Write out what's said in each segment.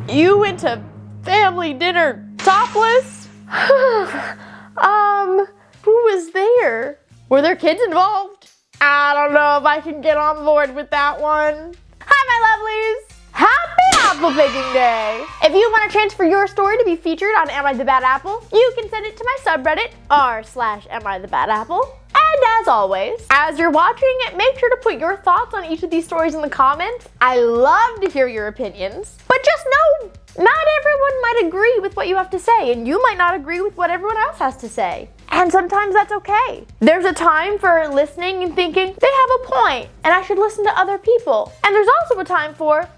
You went to family dinner topless? Who was there? Were there kids involved? I don't know if I can get on board with that one. Hi, my lovelies! Happy Apple Picking Day! If you want to transfer your story to be featured on Am I the Bad Apple, you can send it to my subreddit, r/AmITheBadApple. And as always, as you're watching, make sure to put your thoughts on each of these stories in the comments. I love to hear your opinions, but just know, not everyone might agree with what you have to say, and you might not agree with what everyone else has to say. And sometimes that's okay. There's a time for listening and thinking, they have a point, and I should listen to other people. And there's also a time for,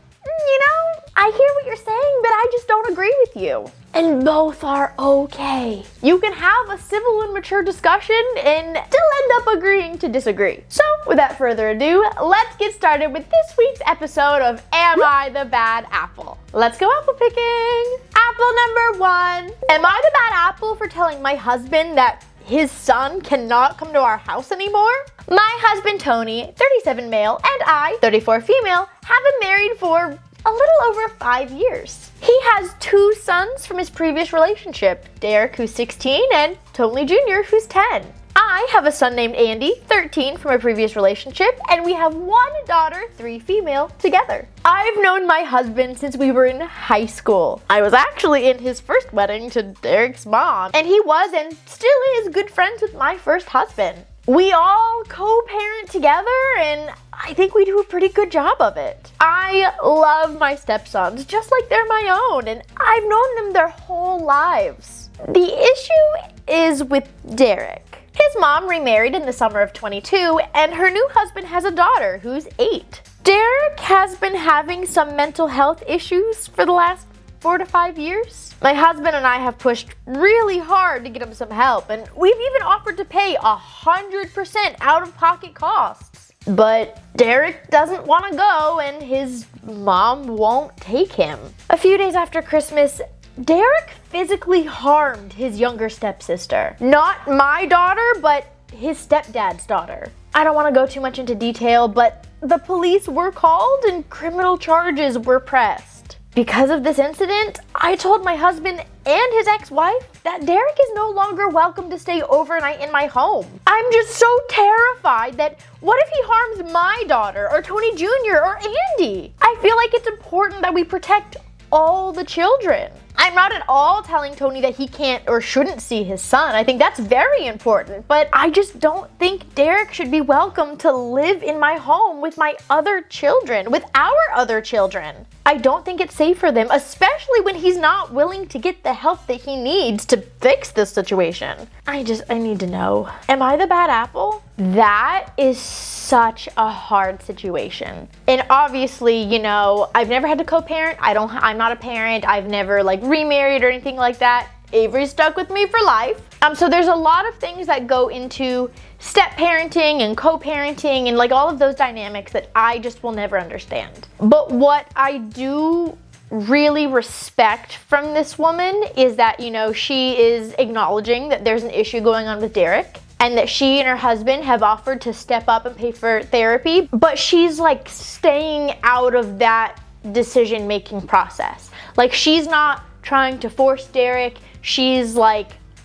I hear what you're saying, but I just don't agree with you. And both are okay. You can have a civil and mature discussion and still end up agreeing to disagree. So, without further ado, let's get started with this week's episode of Am I the Bad Apple? Let's go apple picking. Apple number 1. Am I the bad apple for telling my husband that his son cannot come to our house anymore? My husband Tony, 37 male, and I, 34 female, have been married for a little over 5 years. He has 2 sons from his previous relationship, Derek, who's 16, and Tony Jr., who's 10. I have a son named Andy, 13, from a previous relationship, and we have 1 daughter, 3 female, together. I've known my husband since we were in high school. I was actually in his first wedding to Derek's mom, and he was and still is good friends with my first husband. We all co-parent together, and I think we do a pretty good job of it. I love my stepsons just like they're my own, and I've known them their whole lives. The issue is with Derek. His mom remarried in the summer of 22, and her new husband has a daughter who's 8. Derek has been having some mental health issues for the last 4 to 5 years. My husband and I have pushed really hard to get him some help, and we've even offered to pay 100% out-of-pocket costs. But Derek doesn't want to go, and his mom won't take him. A few days after Christmas, Derek physically harmed his younger stepsister. Not my daughter, but his stepdad's daughter. I don't want to go too much into detail, but the police were called and criminal charges were pressed. Because of this incident, I told my husband and his ex-wife that Derek is no longer welcome to stay overnight in my home. I'm just so terrified that what if he harms my daughter or Tony Jr. or Andy? I feel like it's important that we protect all the children. I'm not at all telling Tony that he can't or shouldn't see his son. I think that's very important, but I just don't think Derek should be welcome to live in my home with my other children, with our other children. I don't think it's safe for them, especially when he's not willing to get the help that he needs to fix this situation. I need to know. Am I the bad apple? That is such a hard situation. And obviously, I've never had to co-parent. I'm not a parent. I've never remarried or anything like that. Avery's stuck with me for life. So there's a lot of things that go into step parenting and co-parenting and all of those dynamics that I just will never understand. But what I do really respect from this woman is that, she is acknowledging that there's an issue going on with Derek and that she and her husband have offered to step up and pay for therapy, but she's staying out of that decision-making process. She's not trying to force Derek. She's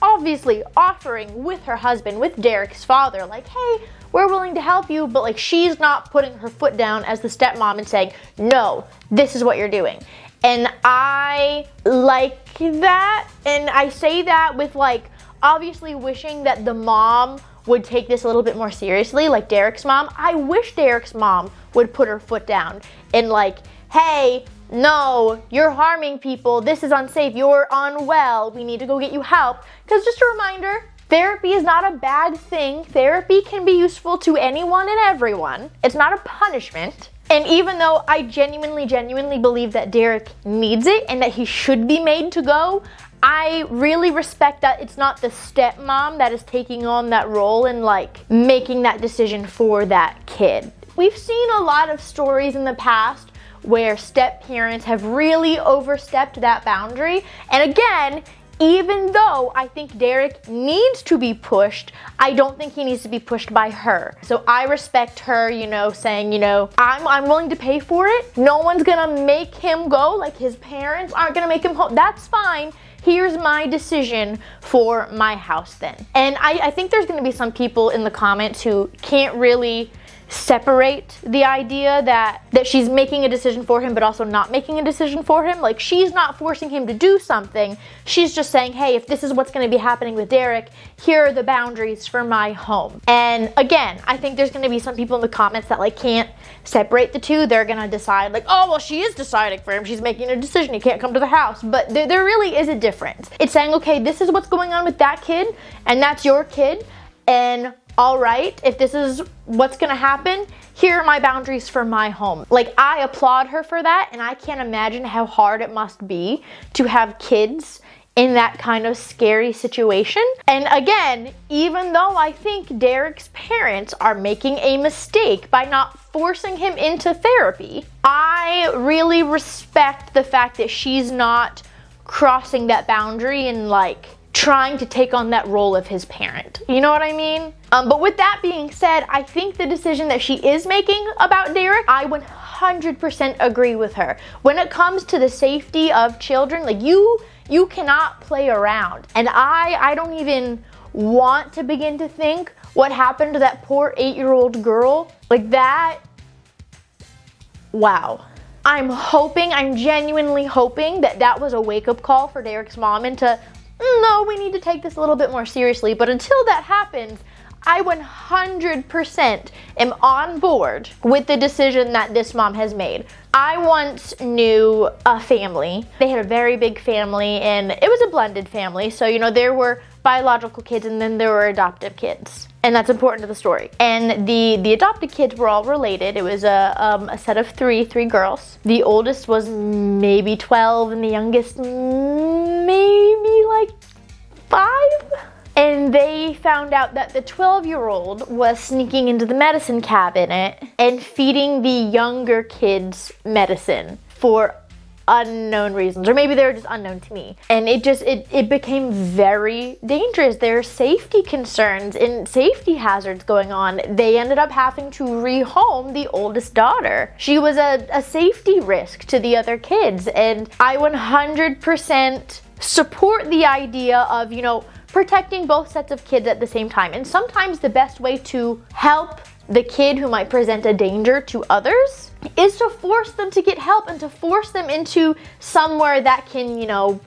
obviously offering with her husband, with Derek's father, hey, we're willing to help you, but she's not putting her foot down as the stepmom and saying, no, this is what you're doing. And I like that, and I say that with obviously wishing that the mom would take this a little bit more seriously, like Derek's mom. I wish Derek's mom would put her foot down and hey, no, you're harming people, this is unsafe, you're unwell, we need to go get you help. Because just a reminder, therapy is not a bad thing. Therapy can be useful to anyone and everyone. It's not a punishment. And even though I genuinely believe that Derek needs it and that he should be made to go, I really respect that it's not the stepmom that is taking on that role and making that decision for that kid. We've seen a lot of stories in the past where step parents have really overstepped that boundary. And again, even though I think Derek needs to be pushed, I don't think he needs to be pushed by her. So I respect her, saying, I'm willing to pay for it. No one's gonna make him go, like his parents aren't gonna make him home. That's fine. Here's my decision for my house then. And I think there's gonna be some people in the comments who can't really separate the idea that she's making a decision for him but also not making a decision for him. Like, she's not forcing him to do something. She's just saying, hey, if this is what's going to be happening with Derek, here are the boundaries for my home. And again, I think there's going to be some people in the comments that like can't separate the two. They're going to decide like, oh, well, she is deciding for him. She's making a decision. He can't come to the house. But there really is a difference. It's saying, okay, this is what's going on with that kid and that's your kid. And all right, if this is what's gonna happen, here are my boundaries for my home. Like, I applaud her for that, and I can't imagine how hard it must be to have kids in that kind of scary situation. And again, even though I think Derek's parents are making a mistake by not forcing him into therapy, I really respect the fact that she's not crossing that boundary and like trying to take on that role of his parent. You know what I mean? But with that being said, I think the decision that she is making about Derek, I 100% agree with her. When it comes to the safety of children, like you cannot play around. And I don't even want to begin to think what happened to that poor 8-year-old girl. Like that, wow. I'm genuinely hoping that was a wake-up call for Derek's mom into, no, we need to take this a little bit more seriously. But until that happens, I 100% am on board with the decision that this mom has made. I once knew a family. They had a very big family, and it was a blended family. So, there were biological kids and then there were adoptive kids. And that's important to the story. And the adopted kids were all related. It was a set of three girls. The oldest was maybe 12 and the youngest maybe like 5. And they found out that the 12-year-old was sneaking into the medicine cabinet and feeding the younger kids medicine for unknown reasons, or maybe they were just unknown to me. And it became very dangerous. There are safety concerns and safety hazards going on. They ended up having to rehome the oldest daughter. She was a safety risk to the other kids. And I 100% support the idea of, protecting both sets of kids at the same time. And sometimes the best way to help the kid who might present a danger to others is to force them to get help and to force them into somewhere that can,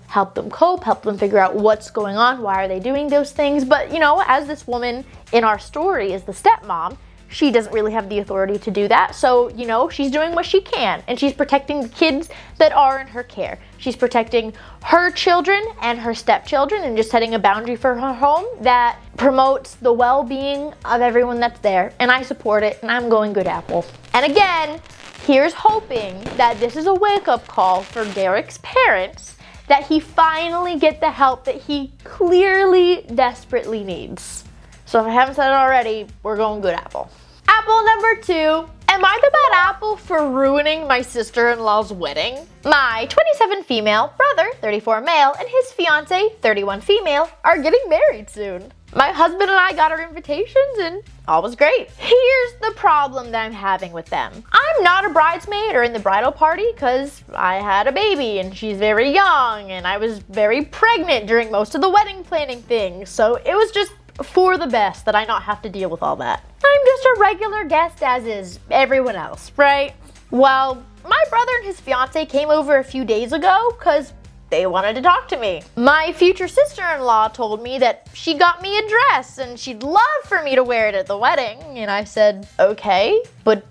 help them cope, help them figure out what's going on, why are they doing those things. But, as this woman in our story is the stepmom, she doesn't really have the authority to do that. So, she's doing what she can, and she's protecting the kids that are in her care. She's protecting her children and her stepchildren and just setting a boundary for her home that promotes the well-being of everyone that's there. And I support it, and I'm going good apple. And again, here's hoping that this is a wake-up call for Derek's parents, that he finally get the help that he clearly desperately needs. So if I haven't said it already, we're going good apple. Apple number 2. Am I the bad apple for ruining my sister-in-law's wedding? My 27 female brother, 34 male, and his fiance, 31 female, are getting married soon. My husband and I got our invitations and all was great. Here's the problem that I'm having with them. I'm not a bridesmaid or in the bridal party because I had a baby and she's very young and I was very pregnant during most of the wedding planning things. So it was just for the best that I not have to deal with all that. I'm just a regular guest as is everyone else, right? Well, my brother and his fiance came over a few days ago because they wanted to talk to me. My future sister-in-law told me that she got me a dress and she'd love for me to wear it at the wedding. And I said, okay, but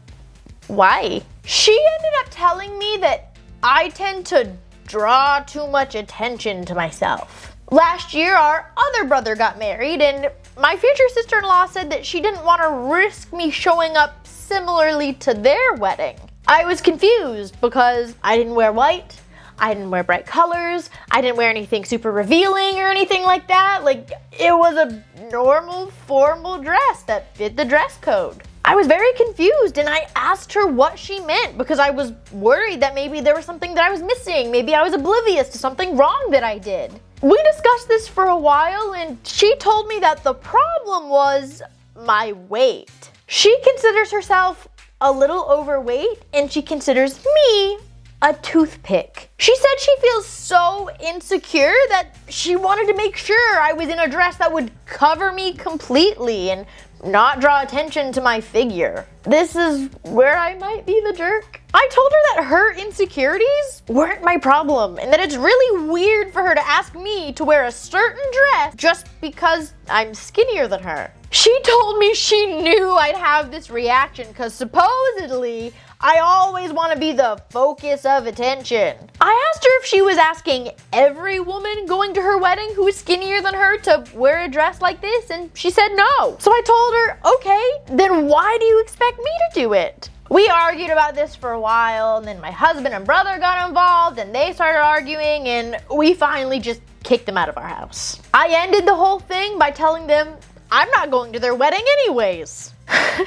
why? She ended up telling me that I tend to draw too much attention to myself. Last year, our other brother got married, and my future sister-in-law said that she didn't want to risk me showing up similarly to their wedding. I was confused because I didn't wear white, I didn't wear bright colors, I didn't wear anything super revealing or anything like that. Like, it was a normal formal dress that fit the dress code. I was very confused and I asked her what she meant because I was worried that maybe there was something that I was missing. Maybe I was oblivious to something wrong that I did. We discussed this for a while and she told me that the problem was my weight. She considers herself a little overweight and she considers me a toothpick. She said she feels so insecure that she wanted to make sure I was in a dress that would cover me completely and not draw attention to my figure. This is where I might be the jerk. I told her that her insecurities weren't my problem and that it's really weird for her to ask me to wear a certain dress just because I'm skinnier than her. She told me she knew I'd have this reaction because supposedly I always want to be the focus of attention. I asked her if she was asking every woman going to her wedding who is skinnier than her to wear a dress like this, and she said no. So I told her, okay, then why do you expect me to do it? We argued about this for a while, and then my husband and brother got involved, and they started arguing, and we finally just kicked them out of our house. I ended the whole thing by telling them I'm not going to their wedding anyways.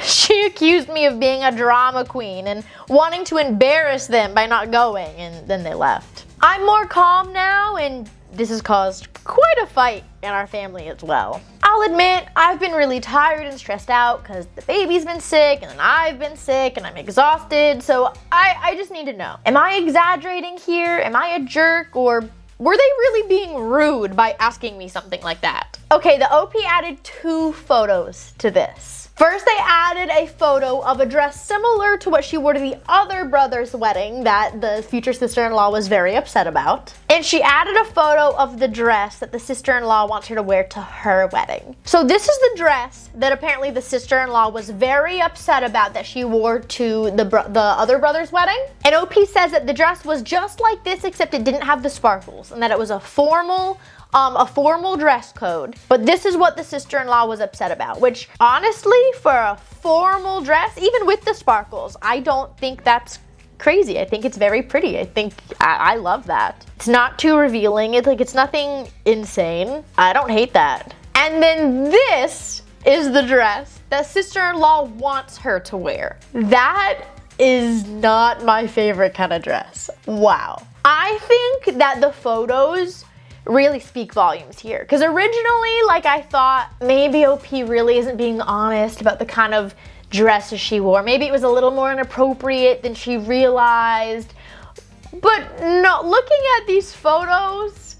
She accused me of being a drama queen and wanting to embarrass them by not going, and then they left. I'm more calm now, and this has caused quite a fight in our family as well. I'll admit, I've been really tired and stressed out because the baby's been sick, and then I've been sick, and I'm exhausted, so I just need to know. Am I exaggerating here? Am I a jerk? Or were they really being rude by asking me something like that? Okay, the OP added 2 photos to this. First, they added a photo of a dress similar to what she wore to the other brother's wedding that the future sister-in-law was very upset about. And she added a photo of the dress that the sister-in-law wants her to wear to her wedding. So this is the dress that apparently the sister-in-law was very upset about that she wore to the other brother's wedding. And OP says that the dress was just like this except it didn't have the sparkles and that it was a formal dress code, but this is what the sister-in-law was upset about, which honestly, for a formal dress, even with the sparkles, I don't think that's crazy. I think it's very pretty. I love that. It's not too revealing. It's nothing insane. I don't hate that. And then this is the dress that sister-in-law wants her to wear. That is not my favorite kind of dress. Wow. I think that the photos really speak volumes here. Because originally, I thought maybe OP really isn't being honest about the kind of dresses she wore. Maybe it was a little more inappropriate than she realized. But no, looking at these photos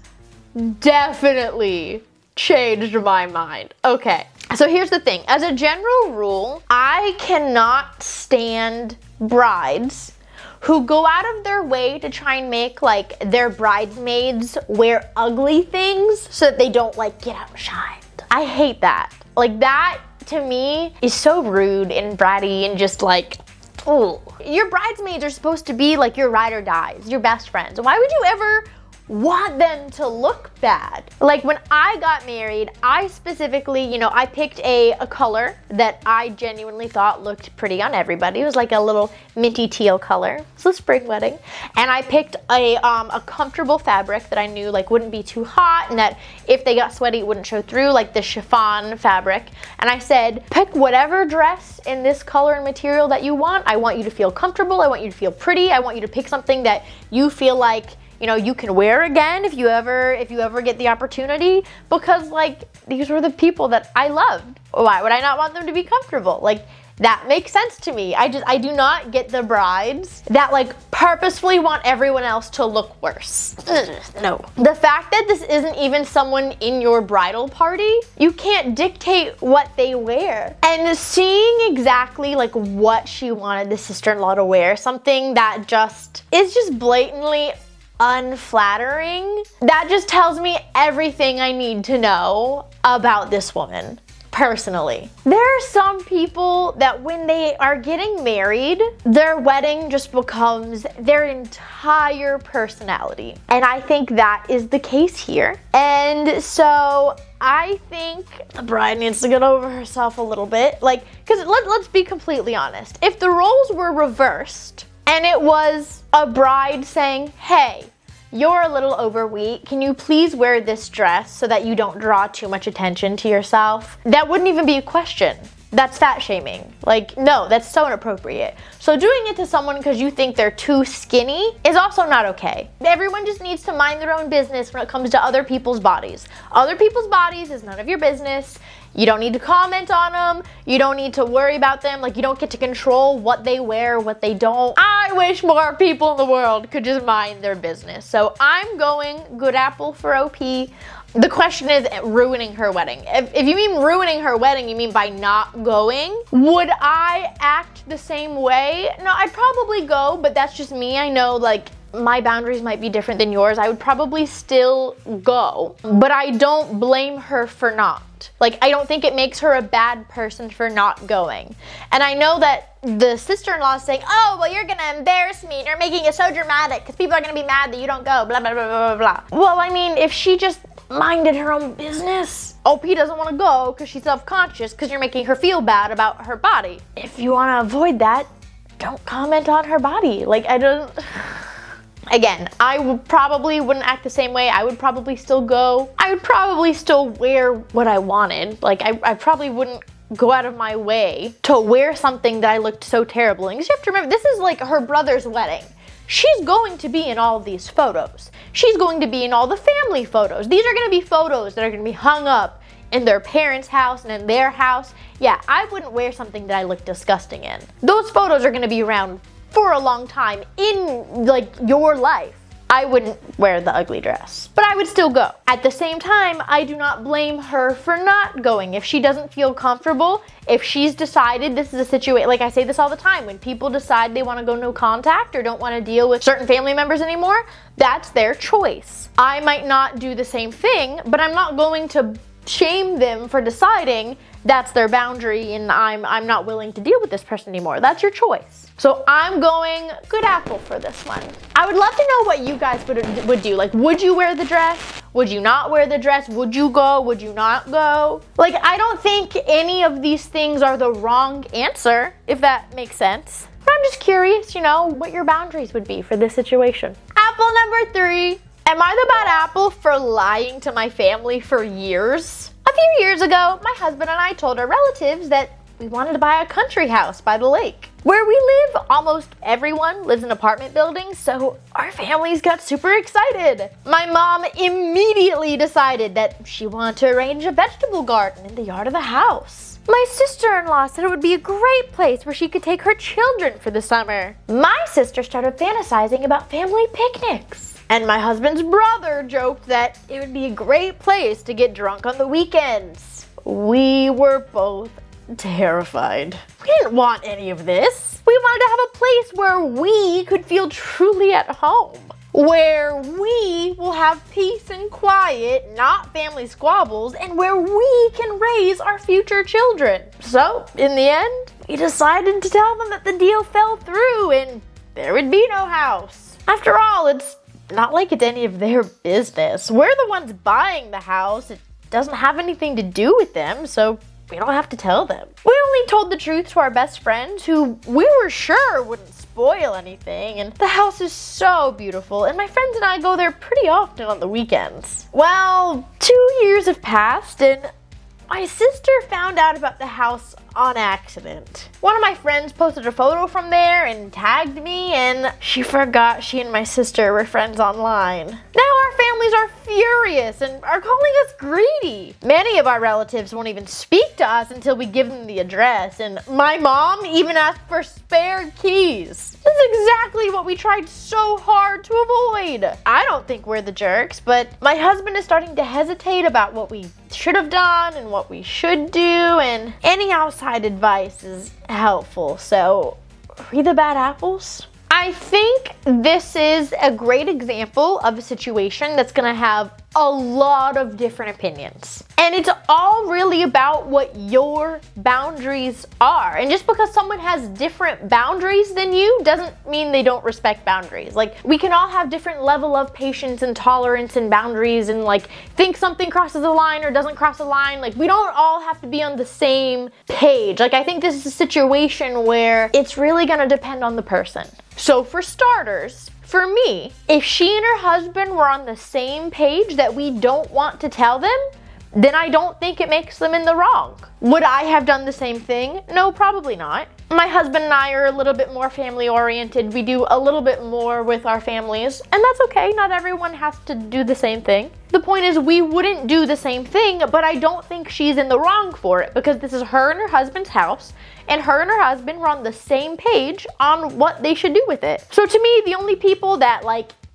definitely changed my mind. Okay, so here's the thing. As a general rule, I cannot stand brides who go out of their way to try and make their bridesmaids wear ugly things so that they don't get outshined. I hate that. That to me is so rude and bratty and just ooh. Your bridesmaids are supposed to be your ride or dies, your best friends. Why would you ever want them to look bad? When I got married, I specifically, I picked a color that I genuinely thought looked pretty on everybody. It was a little minty teal color. It's a spring wedding. And I picked a comfortable fabric that I knew wouldn't be too hot and that if they got sweaty, it wouldn't show through, the chiffon fabric. And I said, pick whatever dress in this color and material that you want. I want you to feel comfortable. I want you to feel pretty. I want you to pick something that you feel you can wear again if you ever get the opportunity, because these were the people that I loved. Why would I not want them to be comfortable? That makes sense to me. I do not get the brides that purposefully want everyone else to look worse. No. The fact that this isn't even someone in your bridal party, you can't dictate what they wear. And seeing exactly what she wanted the sister-in-law to wear, something that is just blatantly unflattering, that just tells me everything I need to know about this woman. Personally, there are some people that when they are getting married, their wedding just becomes their entire personality. And I think that is the case here. And so I think the bride needs to get over herself a little bit. Because let's be completely honest. If the roles were reversed and it was a bride saying, hey, you're a little overweight, can you please wear this dress so that you don't draw too much attention to yourself? That wouldn't even be a question. That's fat shaming. Like, no, that's so inappropriate. So doing it to someone because you think they're too skinny is also not okay. Everyone just needs to mind their own business when it comes to other people's bodies. Other people's bodies is none of your business. You don't need to comment on them. You don't need to worry about them. Like, you don't get to control what they wear, what they don't. I wish more people in the world could just mind their business. So I'm going good apple for OP. The question is ruining her wedding. If you mean ruining her wedding, you mean by not going. Would I act the same way? No, I'd probably go, but that's just me. I know, like, my boundaries might be different than yours. I would probably still go, but I don't blame her for not. Like, I don't think it makes her a bad person for not going. And I know that the sister-in-law is saying, oh, well, you're gonna embarrass me. You're making it so dramatic because people are gonna be mad that you don't go, blah, blah, blah, blah, blah. Well, I mean, if she just minded her own business. OP doesn't want to go because she's self-conscious because you're making her feel bad about her body. If you want to avoid that, don't comment on her body. Like, I don't... Again, I probably wouldn't act the same way. I would probably still go. I would probably still wear what I wanted. Like, I probably wouldn't go out of my way to wear something that I looked so terrible in. Because you have to remember, this is like her brother's wedding. She's going to be in all of these photos. She's going to be in all the family photos. These are going to be photos that are going to be hung up in their parents' house and in their house. Yeah, I wouldn't wear something that I look disgusting in. Those photos are going to be around for a long time in, like, your life. I wouldn't wear the ugly dress, but I would still go. At the same time, I do not blame her for not going. If she doesn't feel comfortable, if she's decided this is a situation, like I say this all the time, when people decide they want to go no contact or don't want to deal with certain family members anymore, that's their choice. I might not do the same thing, but I'm not going to shame them for deciding that's their boundary and I'm not willing to deal with this person anymore. That's your choice. So I'm going good apple for this one. I would love to know what you guys would do. Like, would you wear the dress? Would you not wear the dress? Would you go? Would you not go? Like, I don't think any of these things are the wrong answer, if that makes sense. But I'm just curious, you know, what your boundaries would be for this situation. Apple number 3. Am I the bad apple for lying to my family for years? A few years ago, my husband and I told our relatives that we wanted to buy a country house by the lake. Where we live, almost everyone lives in apartment buildings, so our families got super excited. My mom immediately decided that she wanted to arrange a vegetable garden in the yard of the house. My sister-in-law said it would be a great place where she could take her children for the summer. My sister started fantasizing about family picnics. And my husband's brother joked that it would be a great place to get drunk on the weekends. We were both terrified. We didn't want any of this. We wanted to have a place where we could feel truly at home. Where we will have peace and quiet, not family squabbles, and where we can raise our future children. So, in the end, we decided to tell them that the deal fell through and there would be no house. After all, it's not like it's any of their business. We're the ones buying the house. It doesn't have anything to do with them, so we don't have to tell them. We only told the truth to our best friends, who we were sure wouldn't spoil anything, and the house is so beautiful, and my friends and I go there pretty often on the weekends. Well, 2 years have passed, and my sister found out about the house on accident. One of my friends posted a photo from there and tagged me, and she forgot she and my sister were friends online. Now our families are furious and are calling us greedy. Many of our relatives won't even speak to us until we give them the address, and my mom even asked for spare keys. This is exactly what we tried so hard to avoid. I don't think we're the jerks, but my husband is starting to hesitate about what we should have done and what we should do, and any outside advice is helpful. So, are we the bad apples? I think this is a great example of a situation that's gonna have a lot of different opinions. And it's all really about what your boundaries are. And just because someone has different boundaries than you doesn't mean they don't respect boundaries. Like, we can all have different level of patience and tolerance and boundaries, and like think something crosses a line or doesn't cross a line. Like, we don't all have to be on the same page. Like, I think this is a situation where it's really gonna depend on the person. So for starters, for me, if she and her husband were on the same page that we don't want to tell them, then I don't think it makes them in the wrong. Would I have done the same thing? No, probably not. My husband and I are a little bit more family oriented. We do a little bit more with our families, and that's okay. Not everyone has to do the same thing. The point is, we wouldn't do the same thing, but I don't think she's in the wrong for it, because this is her and her husband's house, and her and her husband were on the same page on what they should do with it. So to me, the only people that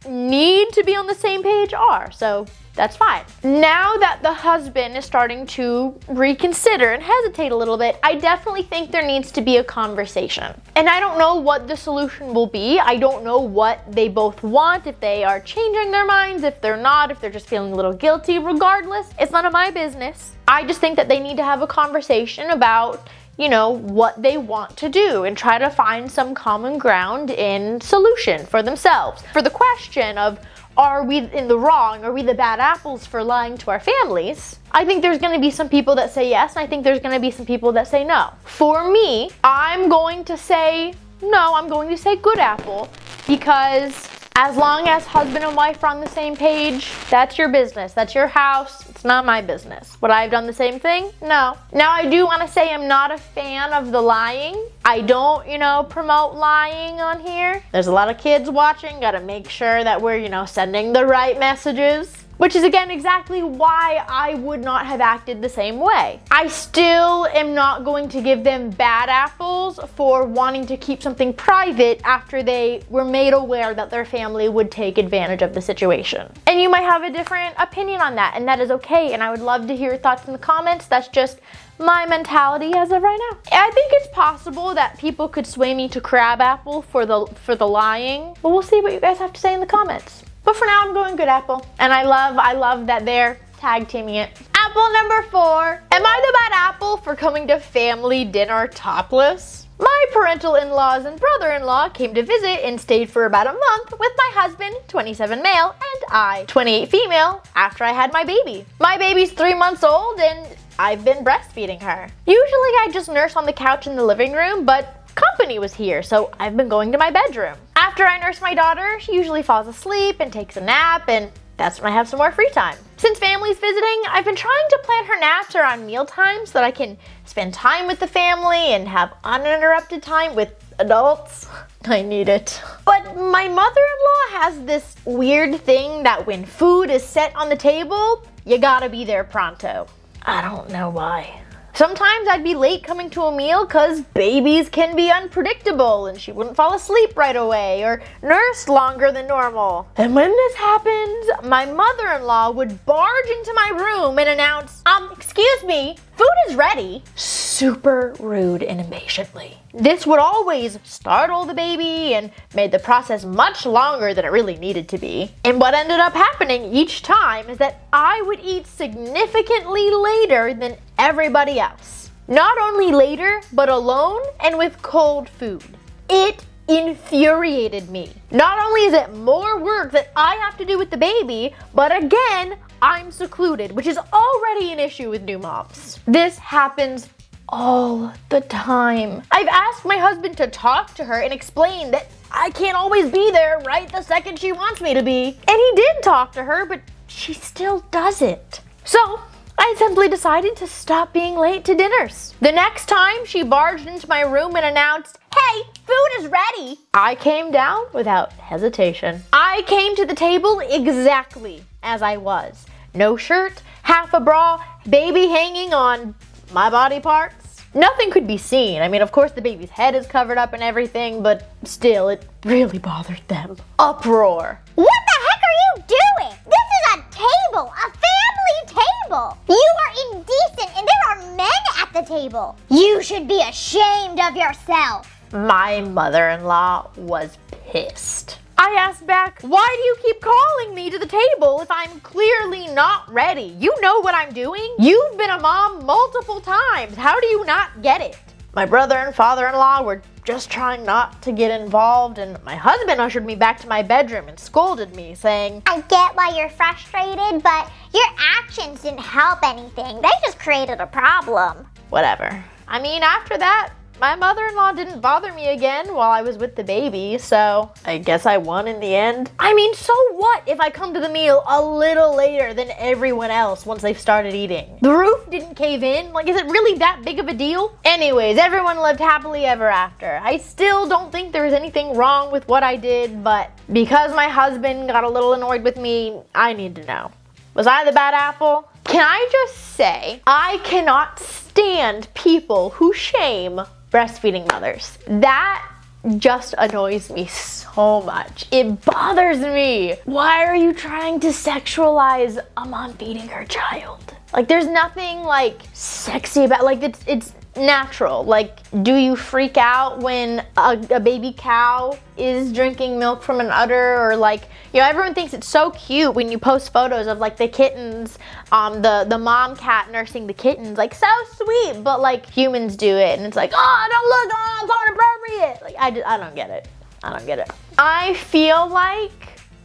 need to be on the same page are, so that's fine. Now that the husband is starting to reconsider and hesitate a little bit, I definitely think there needs to be a conversation. And I don't know what the solution will be. I don't know what they both want, if they are changing their minds, if they're not, if they're just feeling a little guilty. Regardless, it's none of my business. I just think that they need to have a conversation about what they want to do and try to find some common ground in solution for themselves. For the question of, are we in the wrong? Are we the bad apples for lying to our families? I think there's going to be some people that say yes, and I think there's going to be some people that say no. For me, I'm going to say no. I'm going to say good apple, because as long as husband and wife are on the same page, that's your business. That's your house. It's not my business. Would I have done the same thing? No. Now, I do want to say I'm not a fan of the lying. I don't, promote lying on here. There's a lot of kids watching. Got to make sure that we're, sending the right messages. Which is, again, exactly why I would not have acted the same way. I still am not going to give them bad apples for wanting to keep something private after they were made aware that their family would take advantage of the situation. And you might have a different opinion on that, and that is okay, and I would love to hear your thoughts in the comments. That's just my mentality as of right now. I think it's possible that people could sway me to crab apple for the lying, but we'll see what you guys have to say in the comments. But for now, I'm going good apple. And I love that they're tag teaming it. Apple number 4. Am I the bad apple for coming to family dinner topless? My parental in-laws and brother-in-law came to visit and stayed for about a month with my husband, 27 male, and I, 28 female, after I had my baby. My baby's 3 months old and I've been breastfeeding her. Usually I just nurse on the couch in the living room, but company was here, so I've been going to my bedroom. After I nurse my daughter, she usually falls asleep and takes a nap, and that's when I have some more free time. Since family's visiting, I've been trying to plan her naps around meal times so that I can spend time with the family and have uninterrupted time with adults. I need it. But my mother-in-law has this weird thing that when food is set on the table, you gotta be there pronto. I don't know why. Sometimes I'd be late coming to a meal because babies can be unpredictable and she wouldn't fall asleep right away or nurse longer than normal. And when this happens, my mother-in-law would barge into my room and announce, excuse me, food is ready. Super rude and impatiently. This would always startle the baby and made the process much longer than it really needed to be. And what ended up happening each time is that I would eat significantly later than everybody else. Not only later, but alone and with cold food. It infuriated me. Not only is it more work that I have to do with the baby, but again, I'm secluded, which is already an issue with new moms. This happens all the time. I've asked my husband to talk to her and explain that I can't always be there right the second she wants me to be. And he did talk to her, but she still doesn't. So I simply decided to stop being late to dinners. The next time she barged into my room and announced, "Hey, food is ready," I came down without hesitation. I came to the table exactly as I was. No shirt, half a bra, baby hanging on my body parts. Nothing could be seen. I mean, of course the baby's head is covered up and everything, but still, it really bothered them. Uproar. What the heck are you doing? This is a table, a family table. You are indecent and there are men at the table. You should be ashamed of yourself. My mother-in-law was pissed. I asked back, why do you keep calling me to the table if I'm clearly not ready? You know what I'm doing. You've been a mom multiple times. How do you not get it? My brother and father-in-law were just trying not to get involved, and my husband ushered me back to my bedroom and scolded me, saying, I get why you're frustrated, but your actions didn't help anything. They just created a problem. Whatever. I mean, after that, my mother-in-law didn't bother me again while I was with the baby, so I guess I won in the end. I mean, so what if I come to the meal a little later than everyone else once they've started eating? The roof didn't cave in. Like, is it really that big of a deal? Anyways, everyone lived happily ever after. I still don't think there was anything wrong with what I did, but because my husband got a little annoyed with me, I need to know. Was I the bad apple? Can I just say, I cannot stand people who shame breastfeeding mothers. That just annoys me so much. It bothers me. Why are you trying to sexualize a mom feeding her child? Like, there's nothing like sexy about, like, it's natural. Like, do you freak out when a baby cow is drinking milk from an udder? Or like, you know, everyone thinks it's so cute when you post photos of like the kittens, the mom cat nursing the kittens, like so sweet, but like humans do it and it's like, oh, don't look, oh, it's inappropriate. Like, I don't get it. I don't get it. I feel like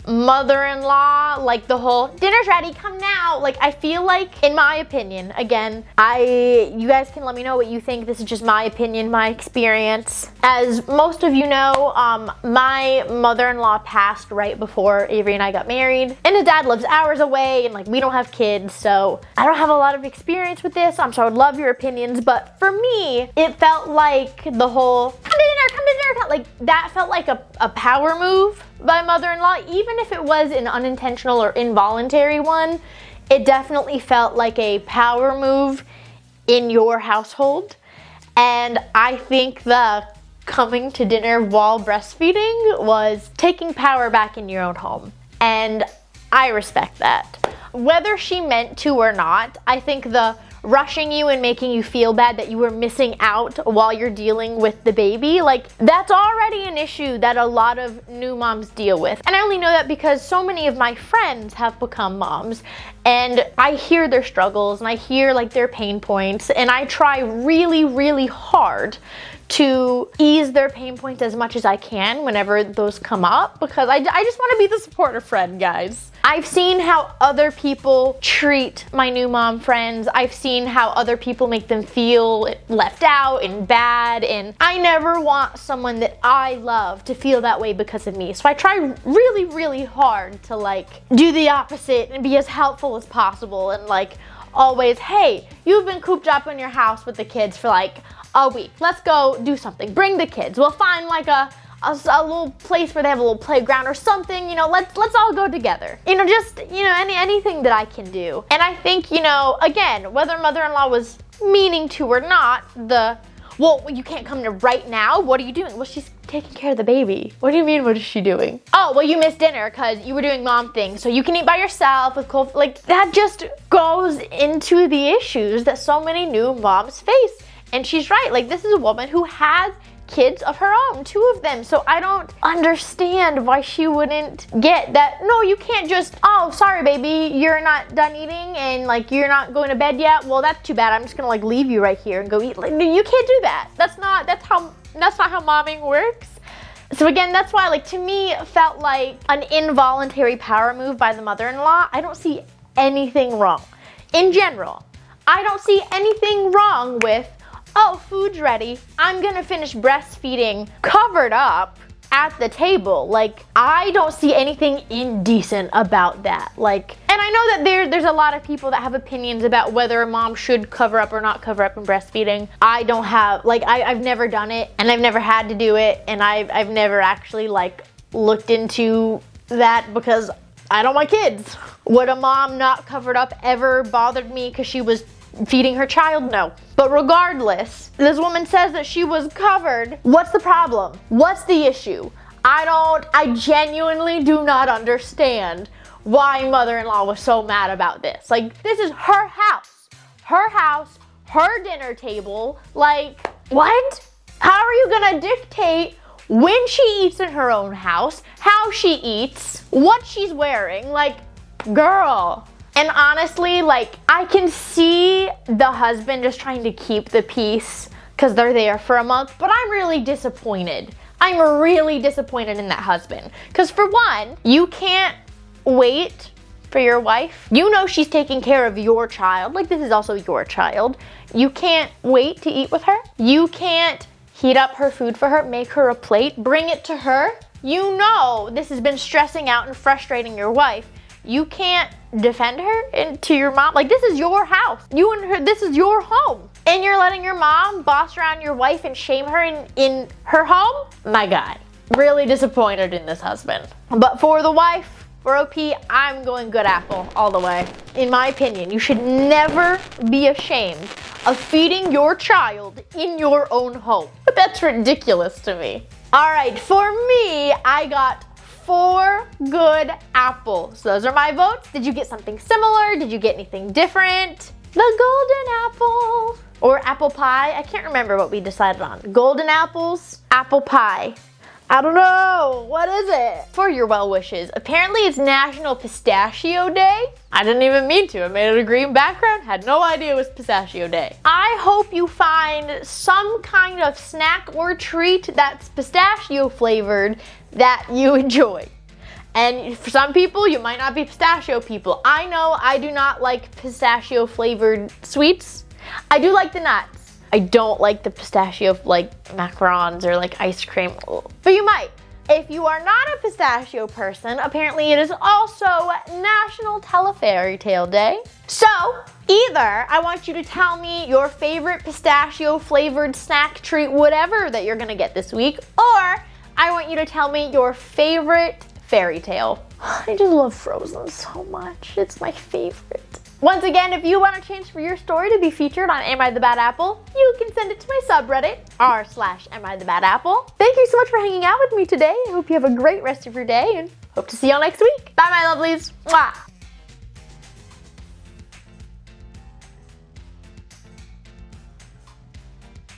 mother-in-law, like the whole dinner's ready, come now. Like, I feel like, in my opinion, again, you guys can let me know what you think. This is just my opinion, my experience. As most of you know, my mother-in-law passed right before Avery and I got married, and his dad lives hours away, and like we don't have kids, so I don't have a lot of experience with this. So I would love your opinions, but for me, it felt like the whole come to dinner, like that felt like a power move by mother-in-law. Even if it was an unintentional or involuntary one, it definitely felt like a power move in your household. And I think the coming to dinner while breastfeeding was taking power back in your own home. And I respect that. Whether she meant to or not, I think the rushing you and making you feel bad that you were missing out while you're dealing with the baby, like that's already an issue that a lot of new moms deal with. And I only know that because so many of my friends have become moms and I hear their struggles and I hear like their pain points, and I try really, really hard to ease their pain points as much as I can whenever those come up, because I just want to be the supportive friend, guys. I've seen how other people treat my new mom friends. I've seen how other people make them feel left out and bad, and I never want someone that I love to feel that way because of me. So I try really, really hard to like do the opposite and be as helpful as possible, and like always, hey, you've been cooped up in your house with the kids for like a week. Let's go do something. Bring the kids. We'll find like a little place where they have a little playground or something, you know, let's all go together. You know, just, you know, anything that I can do. And I think, you know, again, whether mother-in-law was meaning to or not, well, you can't come to right now. What are you doing? Well, she's taking care of the baby. What do you mean, what is she doing? Oh, well, you missed dinner because you were doing mom things, so you can eat by yourself with cold, like that just goes into the issues that so many new moms face. And she's right, like this is a woman who has kids of her own, 2 of them. So I don't understand why she wouldn't get that. No, you can't just, oh, sorry, baby, you're not done eating and like you're not going to bed yet. Well, that's too bad. I'm just gonna like leave you right here and go eat. Like, no, you can't do that. That's not how momming works. So again, that's why, like, to me, it felt like an involuntary power move by the mother-in-law. I don't see anything wrong. In general, I don't see anything wrong with, oh, food's ready, I'm gonna finish breastfeeding covered up at the table. Like, I don't see anything indecent about that. Like, and I know that there's a lot of people that have opinions about whether a mom should cover up or not cover up in breastfeeding. I don't have, like, I've never done it, and I've never had to do it, and I've never actually, like, looked into that because I don't want kids. Would a mom not covered up ever bothered me because she was feeding her child? No. But regardless, this woman says that she was covered. What's the problem? What's the issue? I genuinely do not understand why mother-in-law was so mad about this. Like, this is her house, her dinner table. Like, what? How are you gonna dictate when she eats in her own house, how she eats, what she's wearing? Like, girl. And honestly, like, I can see the husband just trying to keep the peace because they're there for a month, but I'm really disappointed. I'm really disappointed in that husband. Because for one, you can't wait for your wife. You know she's taking care of your child. Like, this is also your child. You can't wait to eat with her. You can't heat up her food for her, make her a plate, bring it to her. You know this has been stressing out and frustrating your wife. You can't defend her and to your mom. Like, this is your house. You and her, this is your home. And you're letting your mom boss around your wife and shame her in her home? My God, really disappointed in this husband. But for the wife, for OP, I'm going good apple all the way. In my opinion, you should never be ashamed of feeding your child in your own home. That's ridiculous to me. All right, for me, I got 4 good apples. Those are my votes. Did you get something similar? Did you get anything different? The golden apple or apple pie. I can't remember what we decided on. Golden apples, apple pie. I don't know. What is it? For your well wishes. Apparently it's National Pistachio Day. I didn't even mean to. I made it a green background. Had no idea it was Pistachio Day. I hope you find some kind of snack or treat that's pistachio flavored that you enjoy. And for some people, you might not be pistachio people. I know I do not like pistachio flavored sweets. I do like the nuts. I don't like the pistachio like macarons or like ice cream, but you might. If you are not a pistachio person, apparently it is also National Tell a Fairy Tale Day. So either I want you to tell me your favorite pistachio flavored snack treat, whatever that you're gonna get this week, or I want you to tell me your favorite fairy tale. I just love Frozen so much. It's my favorite. Once again, if you want a chance for your story to be featured on Am I the Bad Apple, you can send it to my subreddit, r/Am I the Bad Apple. Thank you so much for hanging out with me today. I hope you have a great rest of your day and hope to see y'all next week. Bye, my lovelies. Mwah.